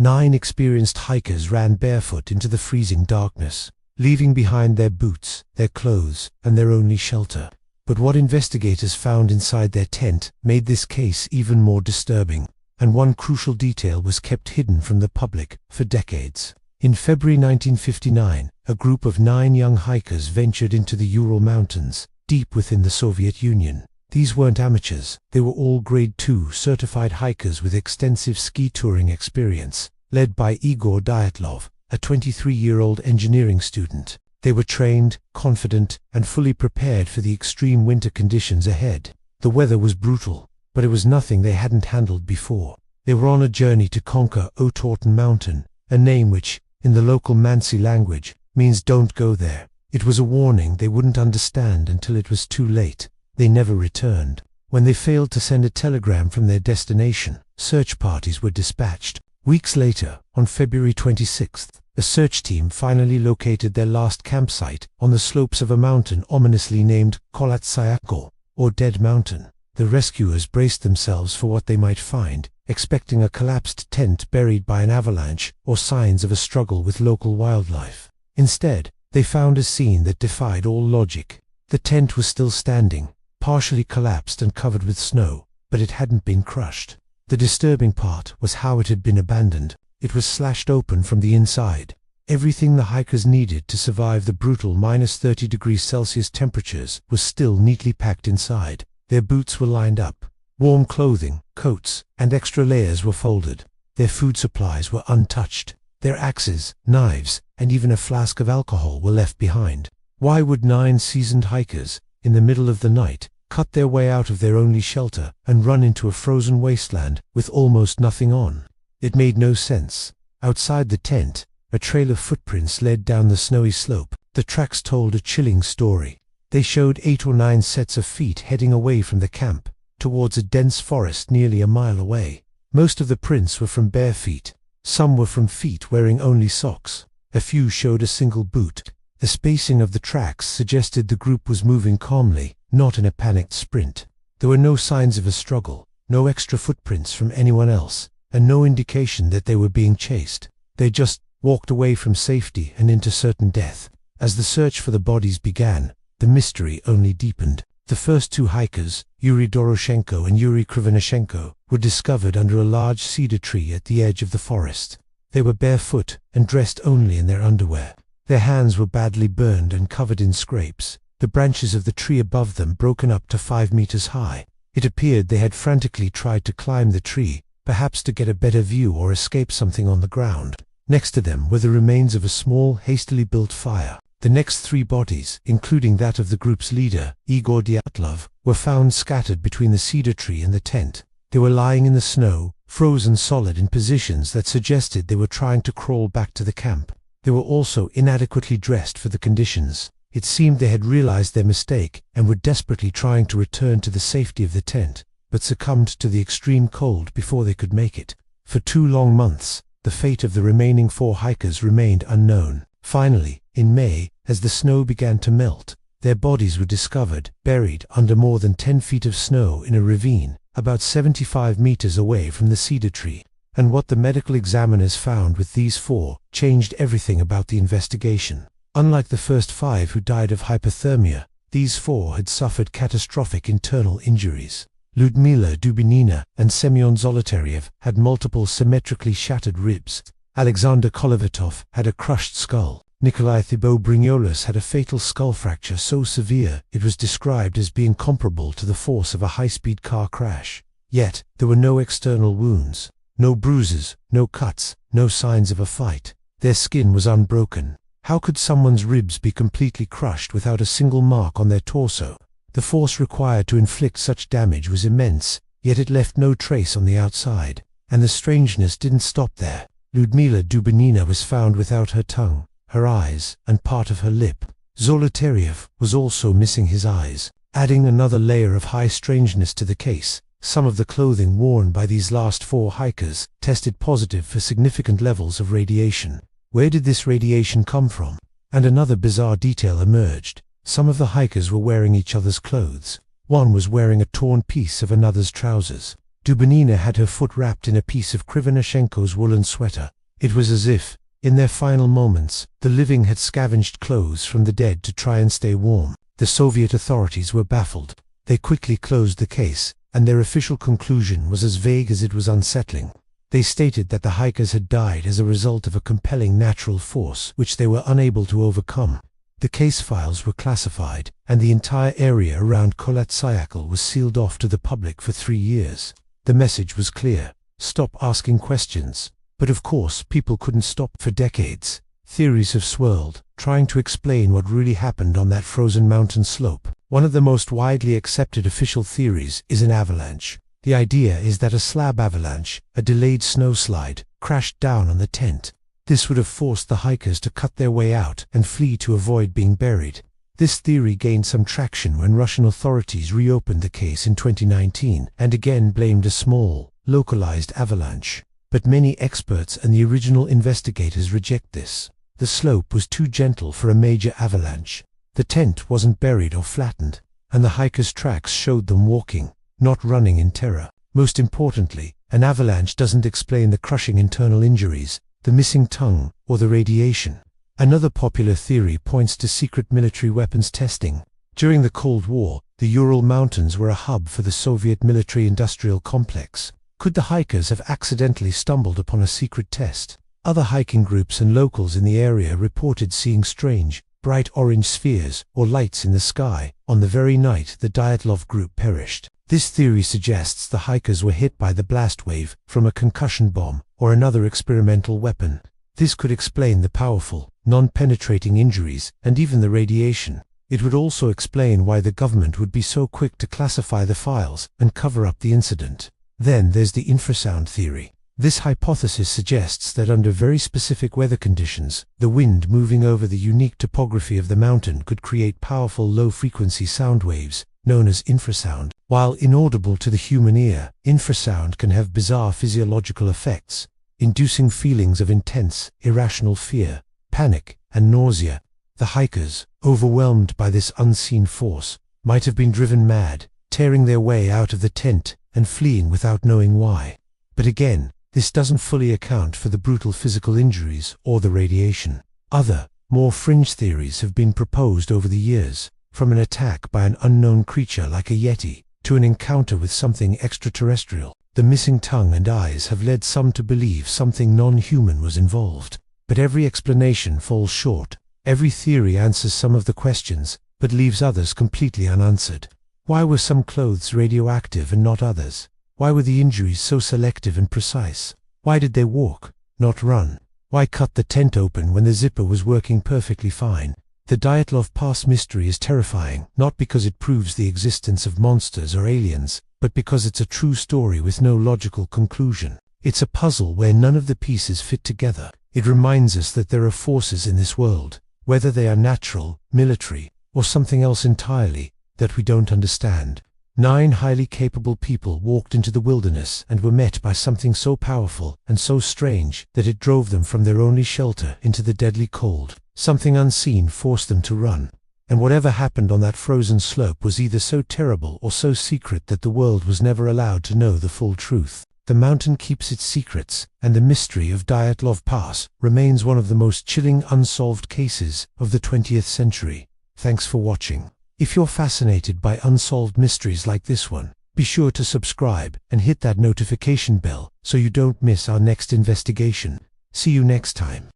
9 experienced hikers ran barefoot into the freezing darkness, leaving behind their boots, their clothes, and their only shelter. But what investigators found inside their tent made this case even more disturbing, and one crucial detail was kept hidden from the public for decades. In February 1959, a group of 9 young hikers ventured into the Ural Mountains, deep within the Soviet Union. These weren't amateurs, they were all Grade 2 certified hikers with extensive ski touring experience, led by Igor Dyatlov, a 23-year-old engineering student. They were trained, confident, and fully prepared for the extreme winter conditions ahead. The weather was brutal, but it was nothing they hadn't handled before. They were on a journey to conquer Ural Mountain, a name which, in the local Mansi language, means don't go there. It was a warning they wouldn't understand until it was too late. They never returned. When they failed to send a telegram from their destination, search parties were dispatched. Weeks later, on February 26th, a search team finally located their last campsite on the slopes of a mountain ominously named Kolatsayako, or Dead Mountain. The rescuers braced themselves for what they might find, expecting a collapsed tent buried by an avalanche or signs of a struggle with local wildlife. Instead, they found a scene that defied all logic. The tent was still standing, partially collapsed and covered with snow, but it hadn't been crushed. The disturbing part was how it had been abandoned. It was slashed open from the inside. Everything the hikers needed to survive the brutal -30°C temperatures was still neatly packed inside. Their boots were lined up. Warm clothing, coats, and extra layers were folded. Their food supplies were untouched. Their axes, knives, and even a flask of alcohol were left behind. Why would 9 seasoned hikers, in the middle of the night, cut their way out of their only shelter and run into a frozen wasteland with almost nothing on? It made no sense. Outside the tent, a trail of footprints led down the snowy slope. The tracks told a chilling story. They showed 8 or 9 sets of feet heading away from the camp, towards a dense forest nearly a mile away. Most of the prints were from bare feet. Some were from feet wearing only socks. A few showed a single boot. The spacing of the tracks suggested the group was moving calmly, not in a panicked sprint. There were no signs of a struggle, no extra footprints from anyone else, and no indication that they were being chased. They just walked away from safety and into certain death. As the search for the bodies began, the mystery only deepened. The first 2 hikers, Yuri Doroshenko and Yuri Krivonishenko, were discovered under a large cedar tree at the edge of the forest. They were barefoot and dressed only in their underwear. Their hands were badly burned and covered in scrapes, the branches of the tree above them broken up to 5 meters high. It appeared they had frantically tried to climb the tree, perhaps to get a better view or escape something on the ground. Next to them were the remains of a small, hastily built fire. The next 3 bodies, including that of the group's leader, Igor Dyatlov, were found scattered between the cedar tree and the tent. They were lying in the snow, frozen solid in positions that suggested they were trying to crawl back to the camp. They were also inadequately dressed for the conditions. It seemed they had realized their mistake and were desperately trying to return to the safety of the tent, but succumbed to the extreme cold before they could make it. For 2 long months, the fate of the remaining 4 hikers remained unknown. Finally, in May, as the snow began to melt, their bodies were discovered, buried under more than 10 feet of snow in a ravine, about 75 meters away from the cedar tree. And what the medical examiners found with these 4 changed everything about the investigation. Unlike the first 5 who died of hypothermia, these 4 had suffered catastrophic internal injuries. Lyudmila Dubinina and Semyon Zolotaryev had multiple symmetrically shattered ribs. Alexander Kolovatov had a crushed skull. Nikolai Thibault-Brignoles had a fatal skull fracture so severe it was described as being comparable to the force of a high-speed car crash. Yet, there were no external wounds, no bruises, no cuts, no signs of a fight. Their skin was unbroken. How could someone's ribs be completely crushed without a single mark on their torso? The force required to inflict such damage was immense, yet it left no trace on the outside. And the strangeness didn't stop there. Lyudmila Dubinina was found without her tongue, her eyes, and part of her lip. Zolotaryev was also missing his eyes, adding another layer of high strangeness to the case. Some of the clothing worn by these last 4 hikers tested positive for significant levels of radiation. Where did this radiation come from? And another bizarre detail emerged. Some of the hikers were wearing each other's clothes. One was wearing a torn piece of another's trousers. Dubinina had her foot wrapped in a piece of Krivonishenko's woolen sweater. It was as if, in their final moments, the living had scavenged clothes from the dead to try and stay warm. The Soviet authorities were baffled. They quickly closed the case, and their official conclusion was as vague as it was unsettling. They stated that the hikers had died as a result of a compelling natural force which they were unable to overcome. The case files were classified, and the entire area around Kholat Syakhl was sealed off to the public for 3 years. The message was clear: stop asking questions. But of course, people couldn't stop. For decades, theories have swirled, trying to explain what really happened on that frozen mountain slope. One of the most widely accepted official theories is an avalanche. The idea is that a slab avalanche, a delayed snowslide, crashed down on the tent. This would have forced the hikers to cut their way out and flee to avoid being buried. This theory gained some traction when Russian authorities reopened the case in 2019 and again blamed a small, localized avalanche. But many experts and the original investigators reject this. The slope was too gentle for a major avalanche. The tent wasn't buried or flattened, and the hikers' tracks showed them walking, not running in terror. Most importantly, an avalanche doesn't explain the crushing internal injuries, the missing tongue, or the radiation. Another popular theory points to secret military weapons testing. During the Cold War, the Ural Mountains were a hub for the Soviet military-industrial complex. Could the hikers have accidentally stumbled upon a secret test? Other hiking groups and locals in the area reported seeing strange, bright orange spheres or lights in the sky on the very night the Dyatlov group perished. This theory suggests the hikers were hit by the blast wave from a concussion bomb or another experimental weapon. This could explain the powerful, non-penetrating injuries and even the radiation. It would also explain why the government would be so quick to classify the files and cover up the incident. Then there's the infrasound theory. This hypothesis suggests that under very specific weather conditions, the wind moving over the unique topography of the mountain could create powerful low-frequency sound waves, known as infrasound. While inaudible to the human ear, infrasound can have bizarre physiological effects, inducing feelings of intense, irrational fear, panic, and nausea. The hikers, overwhelmed by this unseen force, might have been driven mad, tearing their way out of the tent and fleeing without knowing why. But again, this doesn't fully account for the brutal physical injuries or the radiation. Other, more fringe theories have been proposed over the years, from an attack by an unknown creature like a yeti, to an encounter with something extraterrestrial. The missing tongue and eyes have led some to believe something non-human was involved. But every explanation falls short. Every theory answers some of the questions, but leaves others completely unanswered. Why were some clothes radioactive and not others? Why were the injuries so selective and precise? Why did they walk, not run? Why cut the tent open when the zipper was working perfectly fine? The Dyatlov Pass mystery is terrifying, not because it proves the existence of monsters or aliens, but because it's a true story with no logical conclusion. It's a puzzle where none of the pieces fit together. It reminds us that there are forces in this world, whether they are natural, military, or something else entirely, that we don't understand. 9 highly capable people walked into the wilderness and were met by something so powerful and so strange that it drove them from their only shelter into the deadly cold. Something unseen forced them to run. And whatever happened on that frozen slope was either so terrible or so secret that the world was never allowed to know the full truth. The mountain keeps its secrets, and the mystery of Dyatlov Pass remains one of the most chilling unsolved cases of the 20th century. Thanks for watching. If you're fascinated by unsolved mysteries like this one, be sure to subscribe and hit that notification bell so you don't miss our next investigation. See you next time.